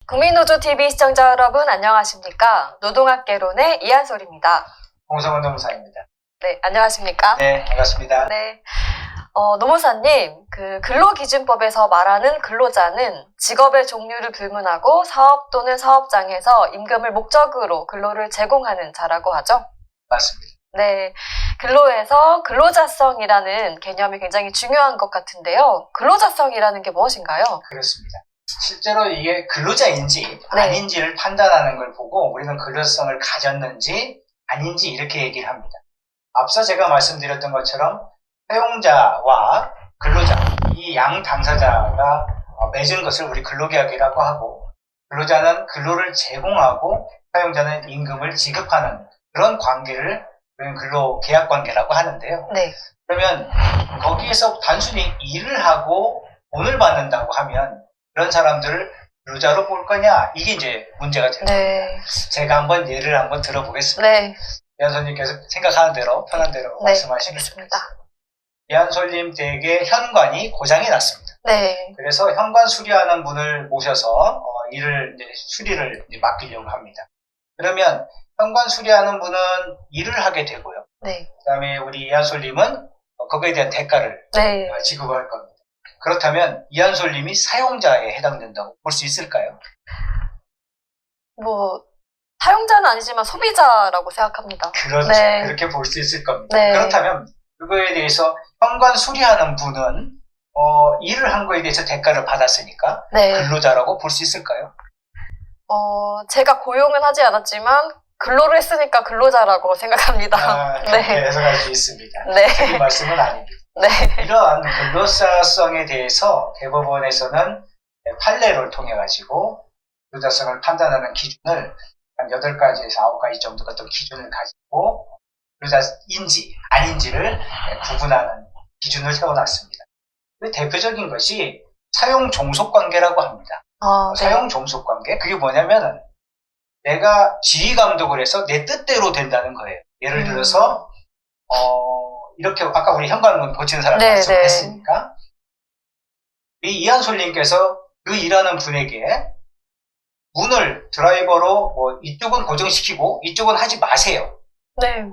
국민노조TV 시청자 여러분 안녕하십니까? 노동학개론의 이한솔입니다. 홍성원 노무사입니다. 네, 안녕하십니까? 네, 반갑습니다. 네. 노무사님, 근로기준법에서 말하는 근로자는 직업의 종류를 불문하고 사업 또는 사업장에서 임금을 목적으로 근로를 제공하는 자라고 하죠? 맞습니다. 네. 근로에서 근로자성이라는 개념이 굉장히 중요한 것 같은데요. 근로자성이라는 게 무엇인가요? 그렇습니다. 실제로 이게 근로자인지 네. 아닌지를 판단하는 걸 보고 우리는 근로성을 가졌는지 아닌지 이렇게 얘기를 합니다. 앞서 제가 말씀드렸던 것처럼 사용자와 근로자, 이 양 당사자가 맺은 것을 우리 근로계약이라고 하고, 근로자는 근로를 제공하고 사용자는 임금을 지급하는 그런 관계를 우리는 근로계약 관계라고 하는데요. 네. 그러면 거기에서 단순히 일을 하고 돈을 받는다고 하면 그런 사람들을 근로자로 볼 거냐, 이게 이제 문제가 됩니다. 네. 제가 한번 예를 한번 들어보겠습니다. 네. 이한솔님께서 생각하는 대로 편한 대로 네. 말씀하시겠습니다. 이한솔님 댁에 현관이 고장이 났습니다. 네. 그래서 현관 수리하는 분을 모셔서 수리를 맡기려고 합니다. 그러면 현관 수리하는 분은 일을 하게 되고요. 네. 그다음에 우리 이한솔님은 거기에 대한 대가를 네. 지급할 겁니다. 그렇다면 이한솔님이 사용자에 해당된다고 볼 수 있을까요? 사용자는 아니지만 소비자라고 생각합니다. 그렇죠. 네. 그렇게 볼 수 있을 겁니다. 네. 그렇다면 그거에 대해서 현관 수리하는 분은 일을 한 거에 대해서 대가를 받았으니까 네. 근로자라고 볼 수 있을까요? 제가 고용은 하지 않았지만 근로를 했으니까 근로자라고 생각합니다. 그렇게 네. 해석할 수 있습니다. 네. 이 말씀은 아닙니다. 네. 이러한 근로자성에 대해서 대법원에서는 판례를 통해 가지고 근로자성을 판단하는 기준을 한 8가지에서 9가지 정도 어떤 기준을 가지고 근로자인지 아닌지를 구분하는 기준을 세워놨습니다. 대표적인 것이 사용 종속 관계라고 합니다. 네. 사용 종속 관계, 그게 뭐냐면은 내가 지휘 감독을 해서 내 뜻대로 된다는 거예요. 예를 들어서 이렇게 아까 우리 현관문 고치는 사람 네, 말씀했으니까 이 이한솔님께서 그 일하는 분에게 문을 드라이버로 이쪽은 고정시키고 이쪽은 하지 마세요. 네.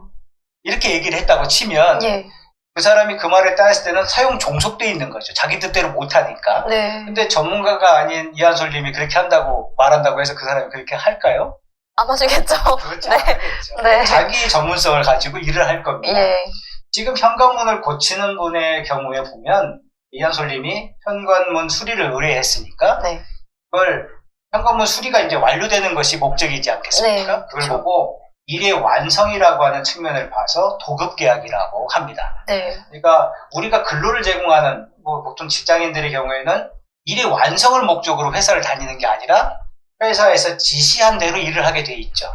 이렇게 얘기를 했다고 치면 예. 그 사람이 그 말을 따랐을 때는 사용 종속돼 있는 거죠. 자기 뜻대로 못하니까. 네. 근데 전문가가 아닌 이한솔님이 그렇게 한다고 말한다고 해서 그 사람이 그렇게 할까요? 안 하시겠죠? 그렇지 네. 않겠죠. 네. 자기 전문성을 가지고 일을 할 겁니다. 예. 지금 현관문을 고치는 분의 경우에 보면 이한솔님이 현관문 수리를 의뢰했으니까 네. 그걸 현관문 수리가 이제 완료되는 것이 목적이지 않겠습니까? 네. 그걸 보고 일의 완성이라고 하는 측면을 봐서 도급계약이라고 합니다. 네. 그러니까 우리가 근로를 제공하는 보통 직장인들의 경우에는 일의 완성을 목적으로 회사를 다니는 게 아니라 회사에서 지시한 대로 일을 하게 돼 있죠.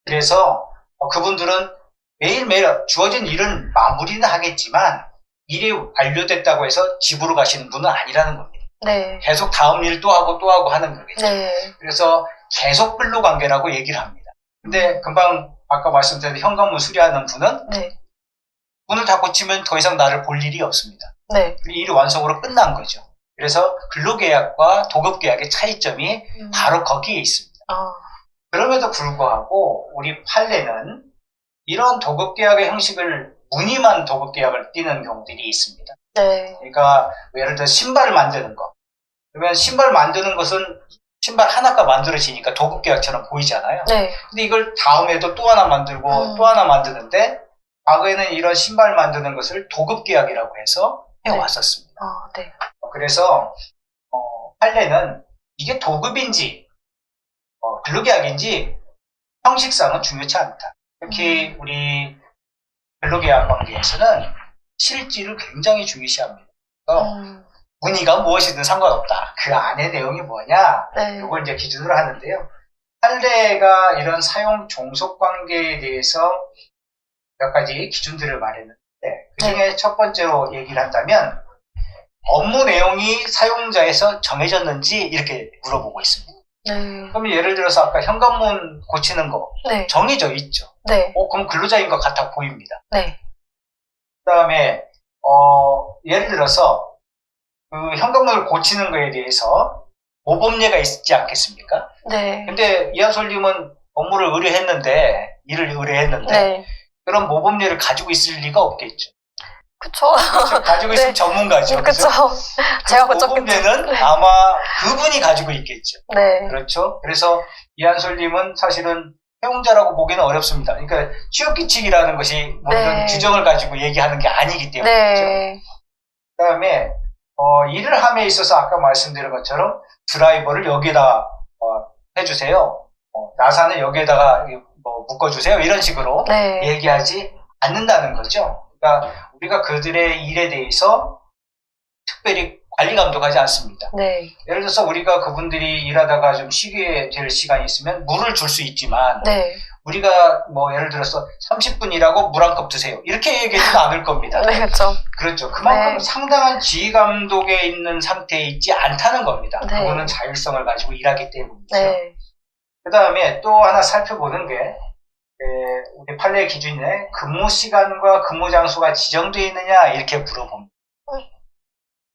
그래서 그분들은 매일매일 주어진 일은 마무리는 하겠지만 일이 완료됐다고 해서 집으로 가시는 분은 아니라는 겁니다. 네. 계속 다음 일 또 하고 또 하고 하는 거겠죠. 네. 그래서 계속 근로관계라고 얘기를 합니다. 근데 금방 아까 말씀드린 현관문 수리하는 분은 네. 문을 다 고치면 더 이상 나를 볼 일이 없습니다. 네. 일이 완성으로 끝난 거죠. 그래서 근로계약과 도급계약의 차이점이 바로 거기에 있습니다. 그럼에도 불구하고 우리 판례는 이런 도급계약의 형식을 무늬만 도급계약을 띠는 경우들이 있습니다. 네. 그러니까 예를 들어 신발을 만드는 거. 그러면 신발 만드는 것은 신발 하나가 만들어지니까 도급계약처럼 보이잖아요. 네. 근데 이걸 다음에도 또 하나 만들고 또 하나 만드는데 과거에는 이런 신발 만드는 것을 도급계약이라고 해서 해왔었습니다. 네. 그래서 판례는 이게 도급인지 근로계약인지 형식상은 중요치 않다. 특히 우리 근로계약 관계에서는 실질을 굉장히 중요시합니다. 그래서 문의가 무엇이든 상관없다. 그 안의 내용이 뭐냐? 네. 이걸 이제 기준으로 하는데요. 판례가 이런 사용 종속 관계에 대해서 몇 가지 기준들을 말했는데 그 중에 첫 번째로 얘기를 한다면 업무 내용이 사용자에서 정해졌는지 이렇게 물어보고 있습니다. 네. 그럼 예를 들어서 아까 현관문 고치는 거 네. 정해져 있죠. 네. 그럼 근로자인 것 같아 보입니다. 네. 그 다음에 예를 들어서 그 현관문을 고치는 거에 대해서 모범례가 있지 않겠습니까? 네. 근데 이한솔님은 업무를 일을 의뢰했는데 네. 그런 모범률을 가지고 있을 리가 없겠죠. 그쵸. 그렇죠? 가지고 있으면 네. 전문가죠. 그쵸. 제가 고쳤겠죠. 모범률은 네. 아마 그분이 가지고 있겠죠. 네. 그렇죠? 그래서 이한솔님은 사실은 해용자라고 보기는 어렵습니다. 그러니까 취업규칙이라는 것이 뭐 이런 네. 규정을 가지고 얘기하는 게 아니기 때문에. 네. 그 다음에 일을 함에 있어서 아까 말씀드린 것처럼 드라이버를 여기에다 해주세요. 나사는 여기에다가 묶어주세요. 이런 식으로 네. 얘기하지 않는다는 거죠. 그러니까 우리가 그들의 일에 대해서 특별히 관리 감독하지 않습니다. 네. 예를 들어서 우리가 그분들이 일하다가 좀 쉬게 될 시간이 있으면 물을 줄 수 있지만 네. 우리가 뭐 예를 들어서 30분 일하고 물 한 컵 드세요. 이렇게 얘기하지는 않을 겁니다. 네, 그쵸. 그렇죠. 그만큼 네. 상당한 지휘 감독에 있는 상태에 있지 않다는 겁니다. 네. 그거는 자율성을 가지고 일하기 때문이죠. 네. 그 다음에 또 하나 살펴보는 게 우리 판례 기준에 근무 시간과 근무 장소가 지정되어 있느냐 이렇게 물어봅니다.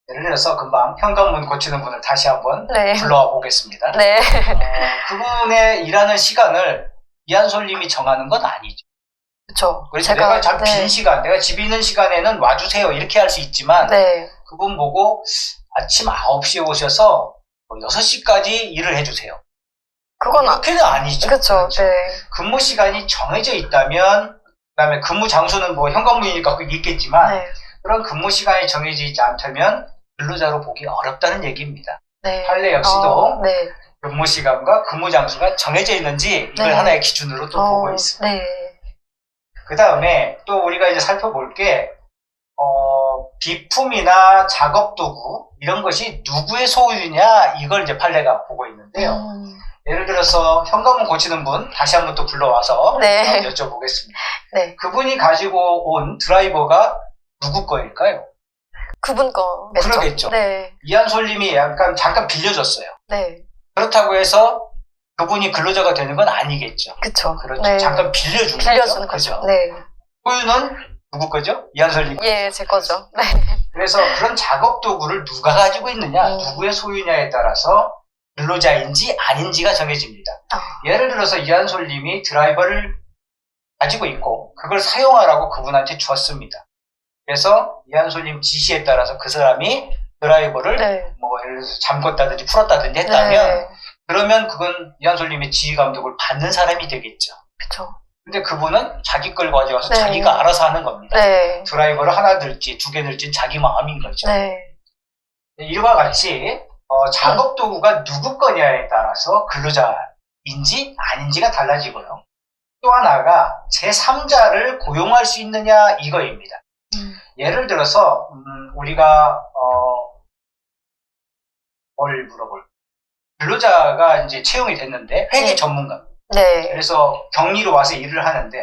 예를 들어서 금방 현관문 고치는 분을 다시 한번 네. 불러와 보겠습니다. 네. 그분의 일하는 시간을 이한솔님이 정하는 건 아니죠. 그쵸. 그래서 내가 빈 네. 시간, 내가 집에 있는 시간에는 와주세요 이렇게 할 수 있지만 네. 그분 보고 아침 9시에 오셔서 6시까지 일을 해주세요. 그건 그렇게는 아니죠. 그쵸. 그렇죠. 네. 근무 시간이 정해져 있다면 그다음에 근무 장소는 뭐 현관문이니까 그게 있겠지만 네. 그런 근무 시간이 정해져 있지 않다면 근로자로 보기 어렵다는 얘기입니다. 네. 판례 역시도 네. 근무 시간과 근무 장소가 정해져 있는지 이걸 네. 하나의 기준으로 또 보고 있습니다. 네. 그 다음에 또 우리가 이제 살펴볼 게 비품이나 작업 도구 이런 것이 누구의 소유냐 이걸 이제 판례가 보고 있는데요. 예를 들어서 현관문 고치는 분 다시 한번 또 불러와서 네. 여쭤보겠습니다. 네. 그분이 가지고 온 드라이버가 누구 거일까요? 그분 거겠죠. 그러겠죠. 네. 이한솔님이 약간 잠깐 빌려줬어요. 네. 그렇다고 해서 그분이 근로자가 되는 건 아니겠죠. 그쵸. 그렇죠. 네. 잠깐 빌려준 빌려주는 거죠. 네. 소유는 누구 거죠? 이한솔님. 예, 제 거죠. 네. 그래서 그런 작업 도구를 누가 가지고 있느냐, 누구의 소유냐에 따라서 근로자인지 아닌지가 정해집니다. 예를 들어서 이한솔님이 드라이버를 가지고 있고 그걸 사용하라고 그분한테 주었습니다. 그래서 이한솔님 지시에 따라서 그 사람이 드라이버를 네. 뭐 예를 들어서 잠궜다든지 풀었다든지 했다면 네. 그러면 그건 이한솔님의 지휘 감독을 받는 사람이 되겠죠. 그쵸. 근데 그분은 자기 걸 가져와서 네. 자기가 알아서 하는 겁니다. 네. 드라이버를 하나 들지 두 개 들지 자기 마음인 거죠. 네. 이와 같이 작업 도구가 누구 거냐에 따라서 근로자인지 아닌지가 달라지고요. 또 하나가 제3자를 고용할 수 있느냐 이거입니다. 예를 들어서 우리가 뭘 물어볼까? 근로자가 이제 채용이 됐는데 회계 네. 전문가. 네. 그래서 격리로 와서 일을 하는데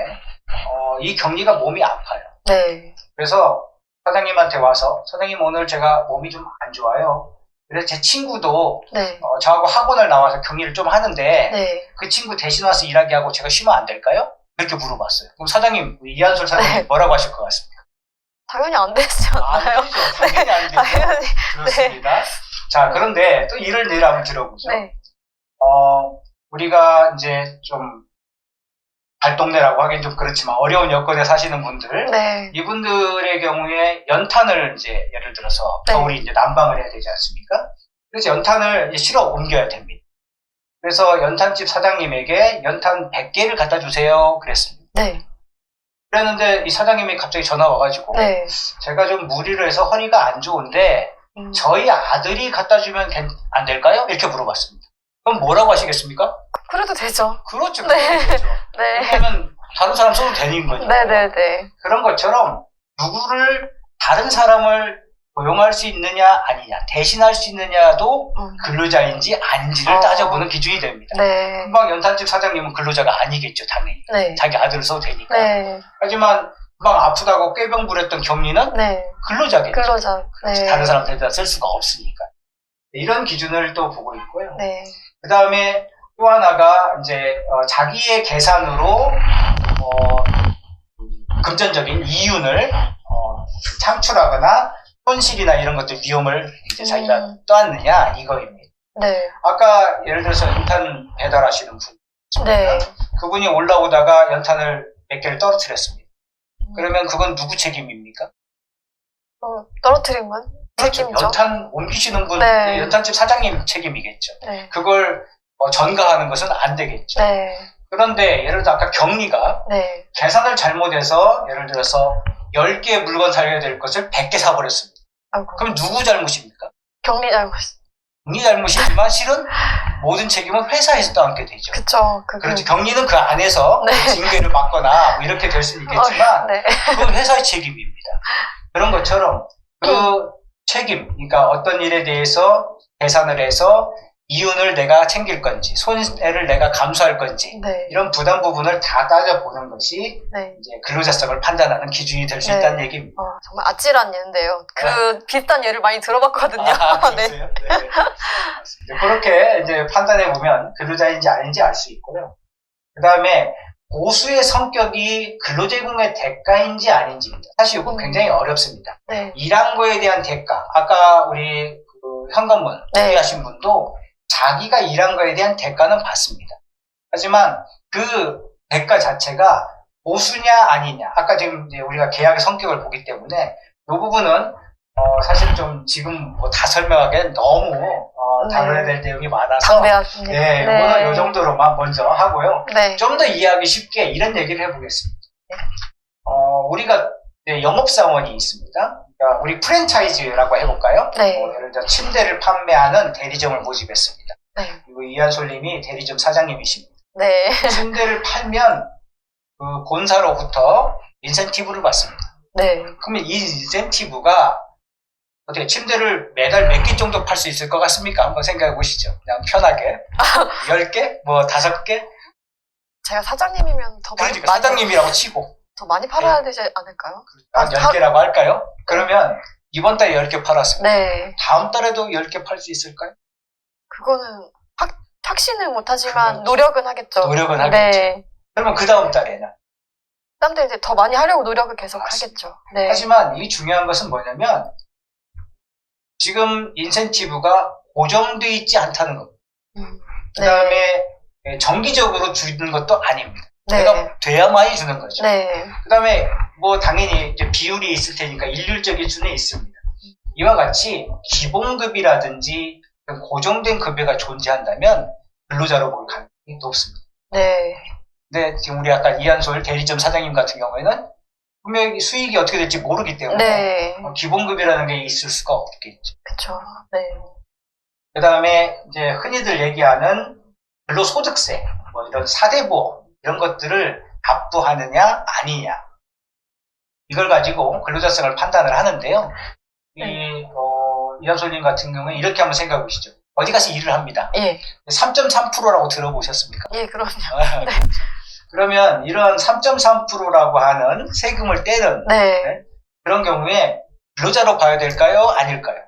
이 격리가 몸이 아파요. 네. 그래서 사장님한테 와서 사장님 오늘 제가 몸이 좀 안 좋아요. 그래서 제 친구도 네. 저하고 학원을 나와서 격리를 좀 하는데 네. 그 친구 대신 와서 일하게 하고 제가 쉬면 안 될까요? 이렇게 물어봤어요. 그럼 사장님, 이한솔 사장님 네. 뭐라고 하실 것 같습니까? 당연히 안 되지 않나요? 안 되죠. 당연히 안 되죠. 당연히. 그렇습니다. 자, 그런데 또 이런 예를 한번 들어보죠. 네. 우리가 이제 좀 발동네라고 하긴 좀 그렇지만 어려운 여건에 사시는 분들, 네. 이분들의 경우에 연탄을 이제 예를 들어서 네. 겨울이 이제 난방을 해야 되지 않습니까? 그래서 연탄을 이제 실어 옮겨야 됩니다. 그래서 연탄집 사장님에게 연탄 100개를 갖다 주세요. 그랬습니다. 네. 그랬는데 이 사장님이 갑자기 전화 와가지고 네. 제가 좀 무리를 해서 허리가 안 좋은데 저희 아들이 갖다 주면 안 될까요? 이렇게 물어봤습니다. 그럼 뭐라고 하시겠습니까? 그래도 되죠. 그렇죠. 네. 그렇죠. 네. 왜냐하면 다른 사람 써도 되는 거죠. 네네네. 그런 것처럼 누구를 다른 사람을 고용할 수 있느냐 아니냐 대신할 수 있느냐도 근로자인지 아닌지를 따져보는 기준이 됩니다. 네. 금방 연탄집 사장님은 근로자가 아니겠죠. 당연히. 네. 자기 아들을 써도 되니까. 네. 하지만 금방 아프다고 꾀병 부렸던 격리는 네. 근로자겠죠. 근로자. 네. 다른 사람들에다 쓸 수가 없으니까. 이런 기준을 또 보고 있고요. 네. 그 다음에 또 하나가 이제 자기의 계산으로 금전적인 이윤을 창출하거나 손실이나 이런 것들 위험을 이제 자기가 떠안느냐 이거입니다. 네. 아까 예를 들어서 연탄 배달하시는 분 있습니다. 네. 그분이 올라오다가 연탄을 몇 개를 떨어뜨렸습니다. 그러면 그건 누구 책임입니까? 떨어뜨린 건 그렇죠. 책임이죠. 연탄 옮기시는 분, 네. 연탄집 사장님 책임이겠죠. 네. 그걸 전가하는 것은 안 되겠죠. 네. 그런데 예를 들어 아까 경리가 네. 계산을 잘못해서 예를 들어서 10개 물건 사야 될 것을 100개 사버렸습니다. 아이고. 그럼 누구 잘못입니까? 격리 잘못. 경리 잘못이지만 실은 모든 책임은 회사에서 떠안게 되죠. 그쵸. 그렇죠. 경리는 그 안에서 네. 징계를 받거나 뭐 이렇게 될 수는 있겠지만 네. 그건 회사의 책임입니다. 그런 것처럼 그 책임, 그러니까 어떤 일에 대해서 계산을 해서 이윤을 내가 챙길 건지 손해를 내가 감수할 건지 네. 이런 부담 부분을 다 따져보는 것이 네. 이제 근로자성을 판단하는 기준이 될 수 네. 있다는 얘기입니다. 정말 아찔한 예인데요. 비슷한 예를 많이 들어봤거든요. 네. 그렇어요? 네. 맞습니다. 그렇게 이제 판단해 보면 근로자인지 아닌지 알 수 있고요. 그 다음에 보수의 성격이 근로제공의 대가인지 아닌지입니다. 사실 이건 굉장히 어렵습니다. 네. 일한 거에 대한 대가. 아까 우리 그 현관문 네. 소개하신 분도 자기가 일한 거에 대한 대가는 받습니다. 하지만 그 대가 자체가 보수냐 아니냐. 아까 지금 이제 우리가 계약의 성격을 보기 때문에 이 부분은 사실 좀 지금 뭐 다 설명하기엔 너무 다뤄야 될 내용이 많아서 담배하십니다. 네, 이거는 이 정도로만 먼저 하고요. 네. 좀 더 이해하기 쉽게 이런 얘기를 해보겠습니다. 네. 우리가 영업사원이 있습니다. 그러니까 우리 프랜차이즈라고 해볼까요? 네. 예를 들어 침대를 판매하는 대리점을 모집했습니다. 네. 그리고 이한솔님이 대리점 사장님이십니다. 네. 침대를 팔면 그 본사로부터 인센티브를 받습니다. 네. 그러면 이 인센티브가 어떻게 침대를 매달 몇 개 정도 팔 수 있을 것 같습니까? 한번 생각해 보시죠. 그냥 편하게 10개? 뭐 5개? 제가 사장님이면 더 많이 그러니까 사장님이라고 치고 더 많이 팔아야 되지 않을까요? 한 10개라고 할까요? 그러면 이번 달에 10개 팔았습니다. 네. 다음 달에도 10개 팔 수 있을까요? 그거는 확신을 못하지만 그렇죠. 노력은 하겠죠. 노력은 하겠죠. 네. 그러면 그 다음 달에는. 딴데 이제 더 많이 하려고 노력을 계속 맞습니다. 하겠죠. 네. 하지만 이 중요한 것은 뭐냐면 지금 인센티브가 고정되어 있지 않다는 겁니다. 그 다음에 정기적으로 주는 것도 아닙니다. 네. 내가 돼야만이 주는 거죠. 네. 그 다음에 뭐 당연히 이제 비율이 있을 테니까 일률적인 수는 있습니다. 이와 같이 기본급이라든지 고정된 급여가 존재한다면 근로자로 볼 가능성이 높습니다. 네. 근데 지금 우리 아까 이한솔 대리점 사장님 같은 경우에는 분명히 수익이 어떻게 될지 모르기 때문에 네. 기본급이라는 게 있을 수가 없겠죠. 그쵸. 네. 그 다음에 이제 흔히들 얘기하는 근로소득세, 뭐 이런 4대 보험 이런 것들을 납부하느냐 아니냐 이걸 가지고 근로자성을 판단을 하는데요. 이한솔님 같은 경우는 이렇게 한번 생각해 보시죠. 어디 가서 일을 합니다. 예. 3.3%라고 들어보셨습니까? 예, 그럼요. 그러면 이런 3.3%라고 하는 세금을 떼는 네. 그런 경우에 근로자로 봐야 될까요? 아닐까요?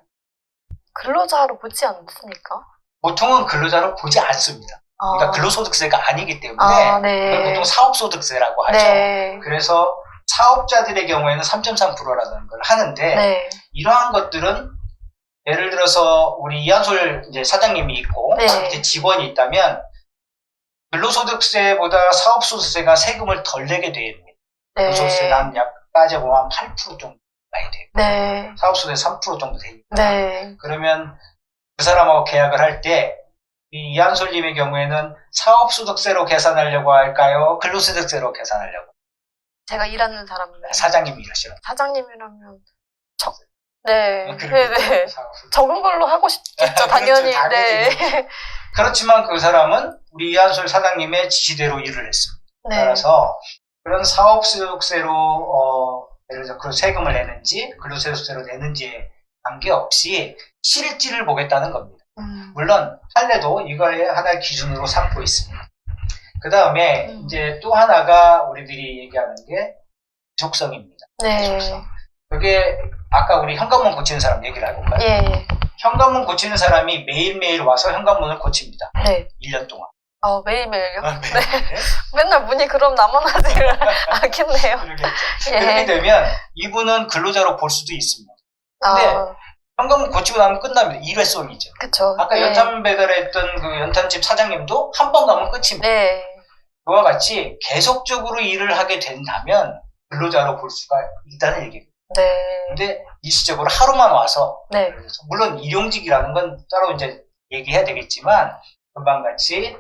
근로자로 보지 않습니까? 보통은 근로자로 보지 않습니다. 그러니까 아. 근로소득세가 아니기 때문에 아, 이걸 네. 보통 사업소득세라고 하죠. 네. 그래서 사업자들의 경우에는 3.3%라는 걸 하는데 네. 이러한 것들은 예를 들어서 우리 이한솔 이제 사장님이 있고 네. 밑에 직원이 있다면 근로소득세보다 사업소득세가 세금을 덜 내게 됩니다. 네. 근로소득세가 한 약 따져보면 8% 정도 나야 돼요. 네. 사업소득세 3% 정도 되니까. 네. 그러면 그 사람하고 계약을 할 때 이 이한솔님의 경우에는 사업소득세로 계산하려고 할까요? 근로소득세로 계산하려고? 제가 일하는 사람인데 사장님이 이러시는. 사장님이라면 네. 네. 그렇겠죠. 네. 사업소득세. 적은 걸로 하고 싶겠죠. 당연히. 그렇죠, 당연히. 네. 그렇지만 그 사람은 우리 이한솔 사장님의 지시대로 일을 했습니다. 네. 따라서 그런 사업소득세로 예를 들어 그 세금을 내는지 근로소득세로 내는지에 관계없이 실질을 보겠다는 겁니다. 물론 판례도 이거에 하나의 기준으로 삼고 있습니다. 그 다음에 이제 또 하나가 우리들이 얘기하는 게 지속성입니다. 네. 지속성. 그게 아까 우리 현관문 고치는 사람 얘기를 해볼까요? 예. 현관문 고치는 사람이 매일매일 와서 현관문을 고칩니다. 네. 1년 동안. 매일매일요? 매일. 맨날 문이 그럼 나만 하지를 않겠네요. 그러겠죠. 예. 그렇게 되면 이분은 근로자로 볼 수도 있습니다. 아, 근데 현관문 고치고 나면 끝납니다. 일회성이죠. 그쵸. 아까 네. 연탄 배달했던 그 연탄집 사장님도 한 번 가면 끝입니다. 네. 그와 같이 계속적으로 일을 하게 된다면 근로자로 볼 수가 있다는 얘기입니다. 네. 근데 일시적으로 하루만 와서 네. 물론 일용직이라는 건 따로 이제 얘기해야 되겠지만 금방 같이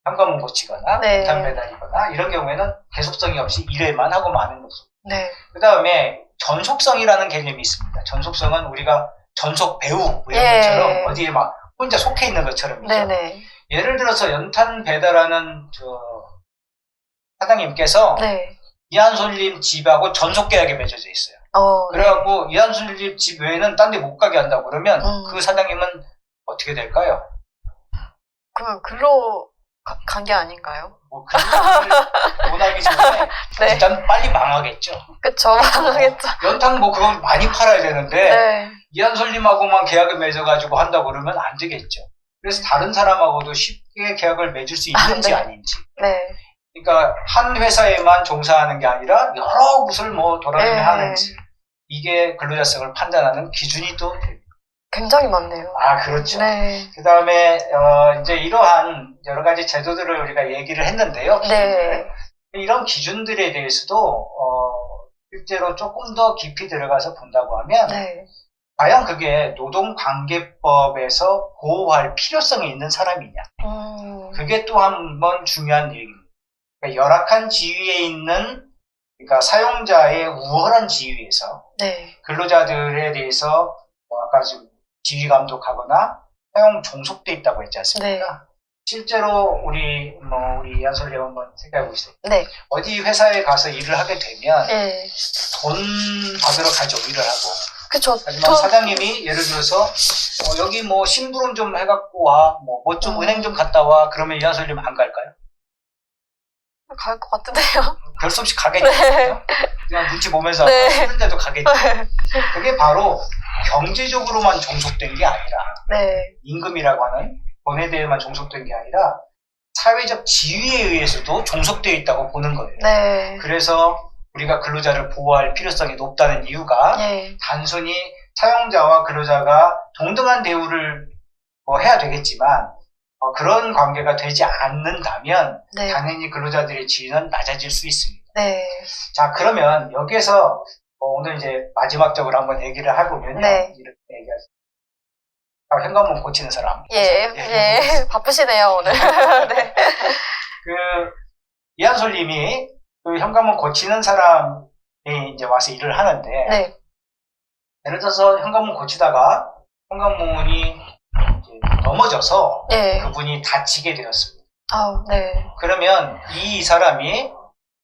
현관문 고치거나 네. 연탄 배달이거나 이런 경우에는 계속성이 없이 일회만 하고 마는 거죠. 네. 그 다음에 전속성이라는 개념이 있습니다. 전속성은 우리가 전속 배우 이런 예. 것처럼 어디에 막 혼자 속해 있는 것처럼이죠. 네네. 예를 들어서 연탄 배달하는 사장님께서 네. 이한솔님 집하고 전속 계약이 맺어져 있어요. 네. 그래갖고 이한솔님 집 외에는 딴 데 못 가게 한다고 그러면 그 사장님은 어떻게 될까요? 그 글로 간 게 아닌가요? 뭐 그걸 원하기 전에 네. 일단 빨리 망하겠죠. 그쵸. 망하겠죠. 연탄 뭐 그거 많이 팔아야 되는데 네. 이한솔님하고만 계약을 맺어가지고 한다고 그러면 안 되겠죠. 그래서 다른 사람하고도 쉽게 계약을 맺을 수 있는지 네. 아닌지. 네. 그러니까 한 회사에만 종사하는 게 아니라 여러 곳을 뭐 돌아다니며 네. 하는지 이게 근로자성을 판단하는 기준이 또 됩니다. 굉장히 많네요. 아, 그렇죠. 네. 그 다음에 이제 이러한 여러 가지 제도들을 우리가 얘기를 했는데요. 네. 이런 기준들에 대해서도 실제로 조금 더 깊이 들어가서 본다고 하면 네. 과연 그게 노동관계법에서 보호할 필요성이 있는 사람이냐. 그게 또 한 번 중요한 얘기입니다. 그러니까 열악한 지위에 있는 그러니까 사용자의 우월한 지위에서 네. 근로자들에 대해서 아까 지금 지휘 감독하거나 사용 종속돼 있다고 했지 않습니까? 네. 실제로 우리 이한솔님 한번 생각해 보세요. 네. 어디 회사에 가서 일을 하게 되면 네. 돈 받으러 가죠, 일을 하고. 그쵸. 하지만 사장님이 예를 들어서 여기 뭐 심부름 좀 해갖고 와, 뭐 좀 은행 좀 갔다 와, 그러면 이한솔님 안 갈까요? 갈 것 같은데요. 별 수 없이 가겠죠. 네. 그냥 눈치 보면서 네. 싫은데도 가겠죠. 그게 바로 경제적으로만 종속된 게 아니라 네. 임금이라고 하는 돈에 대해만 종속된 게 아니라 사회적 지위에 의해서도 종속되어 있다고 보는 거예요. 네. 그래서 우리가 근로자를 보호할 필요성이 높다는 이유가 네. 단순히 사용자와 근로자가 동등한 대우를 해야 되겠지만 그런 관계가 되지 않는다면 네. 당연히 근로자들의 지위는 낮아질 수 있습니다. 네. 자, 그러면 여기에서 오늘 이제 마지막적으로 한번 얘기를 해보면요. 네. 이렇게 얘기하죠. 현관문 고치는 사람. 예. 바쁘시네요, 오늘. 네. 이한솔님이 그 현관문 고치는 사람이 이제 와서 일을 하는데, 네. 예를 들어서 현관문 고치다가 현관문이 이제 넘어져서 네. 그분이 다치게 되었습니다. 네. 그러면 이 사람이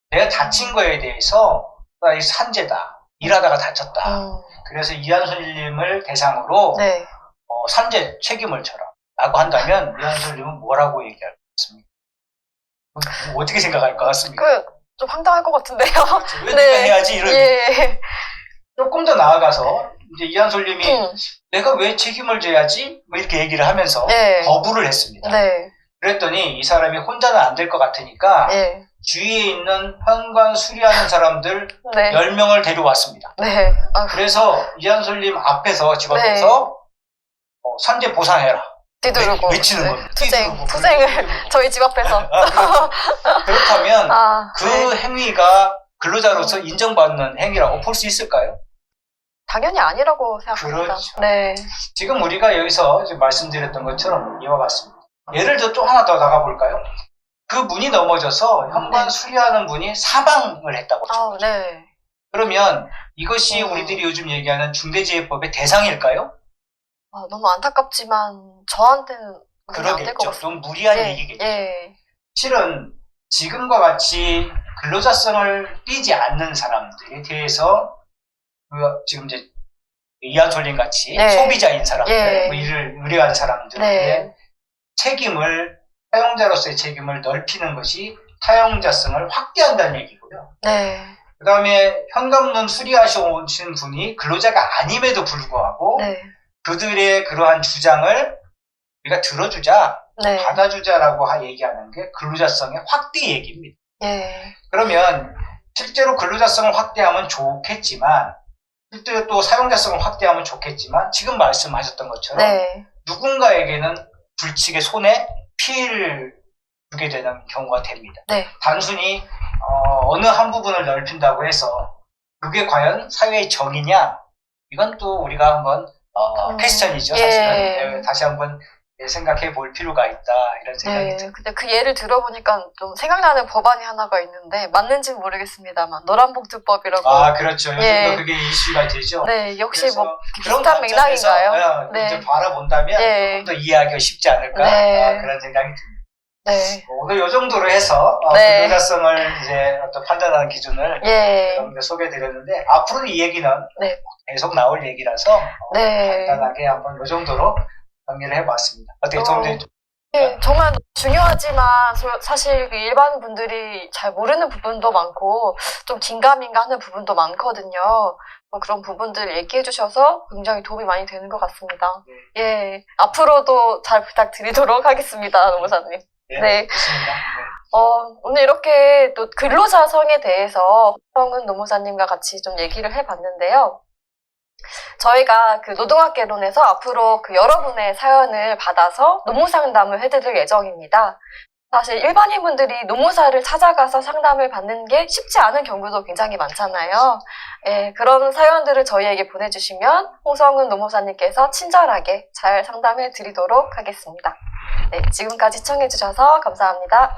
내가 다친 거에 대해서 이 산재다. 일하다가 다쳤다. 그래서 이한솔님을 대상으로 네. 산재 책임을 져라. 라고 한다면 이한솔님은 뭐라고 얘기할 것 같습니까? 어떻게 생각할 것 같습니까? 좀 황당할 것 같은데요. 그렇죠. 왜 내가 해야지? 이런. 예. 조금 더 나아가서 이제 이한솔님이 내가 왜 책임을 져야지? 뭐 이렇게 얘기를 하면서 네. 거부를 했습니다. 네. 그랬더니 이 사람이 혼자는 안 될 것 같으니까 네. 주위에 있는 현관 수리하는 사람들 네. 10명을 데려왔습니다. 네. 그래서 이한솔님 앞에서 집 앞에서 산재 보상해라. 뒤두르고 외치는 겁니다. 투쟁을 저희 집 앞에서. 그렇다면 그 네. 행위가 근로자로서 인정받는 행위라고 볼 수 있을까요? 당연히 아니라고 생각합니다. 그렇죠. 네. 지금 우리가 여기서 지금 말씀드렸던 것처럼 이와 같습니다. 예를 들어 또 하나 더 나가볼까요? 그 문이 넘어져서 현관 수리하는 분이 사망을 했다고 쳐. 네. 그러면 이것이 우리들이 요즘 얘기하는 중대재해법의 대상일까요? 너무 안타깝지만 저한테는 안 될 것 그러겠죠. 같습니다. 좀 무리한 얘기겠죠. 예. 실은 지금과 같이 근로자성을 띠지 않는 사람들에 대해서 지금 이제 이한솔님 같이 소비자인 사람들, 뭐 일을 의뢰한 사람들의 책임을 사용자로서의 책임을 넓히는 것이 사용자성을 확대한다는 얘기고요. 네. 그 다음에 현관문 수리하신 분이 근로자가 아님에도 불구하고 그들의 그러한 주장을 우리가 들어주자, 받아주자라고 얘기하는 게 근로자성의 확대 얘기입니다. 그러면 실제로 근로자성을 확대하면 좋겠지만 실제로 또 사용자성을 확대하면 좋겠지만 지금 말씀하셨던 것처럼 네. 누군가에게는 불측의 손해, 피해를 주게 되는 경우가 됩니다. 네. 단순히 어느 한 부분을 넓힌다고 해서 그게 과연 사회의 정의냐? 이건 또 우리가 한번 퀘스천이죠. 사실은 예. 다시 한번 생각해 볼 필요가 있다 이런 생각이 네. 듭니다. 근데 그 예를 들어보니까 좀 생각나는 법안이 하나가 있는데 맞는지는 모르겠습니다만 노란봉투법이라고. 아 그렇죠. 요즘도 예. 그게 이슈가 되죠. 네. 역시 그래서 뭐 그런 비슷한 관점에서 맥락인가요? 네. 이제 바라본다면 예. 조금 더 이해하기가 쉽지 않을까 네. 그런 생각이 듭니다. 네. 오늘 이 정도로 해서 네. 근로자성을 이제 어떤 판단하는 기준을 예. 여러분들 소개해드렸는데 앞으로 이 얘기는 네. 계속 나올 얘기라서 네. 간단하게 한번 이 정도로 정리를 해봤습니다. 어떻게 도움되죠? 네, 정말 중요하지만 사실 그 일반 분들이 잘 모르는 부분도 많고 좀 긴가민가 하는 부분도 많거든요. 그런 부분들 얘기해 주셔서 굉장히 도움이 많이 되는 것 같습니다. 예, 앞으로도 잘 부탁드리도록 하겠습니다, 노무사님. 네. 좋습니다. 네. 오늘 이렇게 또 근로자성에 대해서 성은 노무사님과 같이 좀 얘기를 해봤는데요. 저희가 그 노동학개론에서 앞으로 그 여러분의 사연을 받아서 노무상담을 해드릴 예정입니다. 사실 일반인분들이 노무사를 찾아가서 상담을 받는 게 쉽지 않은 경우도 굉장히 많잖아요. 예, 그런 사연들을 저희에게 보내주시면 홍성은 노무사님께서 친절하게 잘 상담해 드리도록 하겠습니다. 네, 지금까지 시청해주셔서 감사합니다.